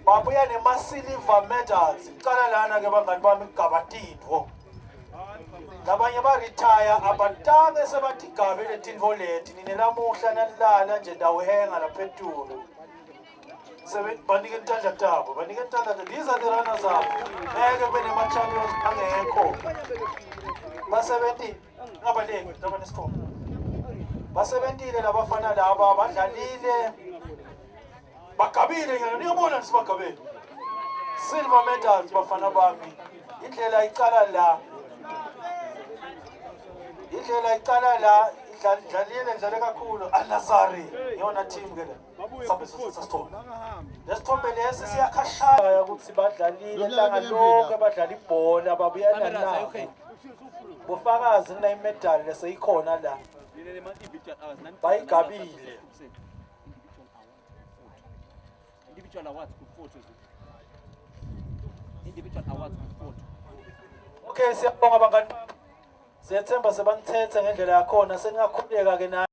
babuya nema-silver medals. Cala lana ke bangani bami Gabatidvo. Labanye baretire abatange sebathi gabe letintfo leti nine lamuhla nalilala nje ndawuhenga lapha eTulu. Banike intandla tabo, banike intandla tabo. These are the runners up. Ngeke kube nema-champions angekho. Basebentile ngabaleki laba nesithombe. Basebentile labafana laba badlalile. Bagabile ngene niyabona sibagabele. Silver medals bafana bami. Indlela icala la. Indlela icala la idlalile njalo kakhulu Al-Nazari yona team ke la. Sabe sasithombe. Lesithombe lesi siyakhashaya ukuthi badlalile langa lonke badlala ibhola babuyana nabo. Bufakazi kuna imedal leseyikhona la. Bayigabile. Individual awards photos. Individual awards photo. Okay, siyabonga bangani. Siyethemba sebanithethe ngendlela yakhona sengakhuleka ke na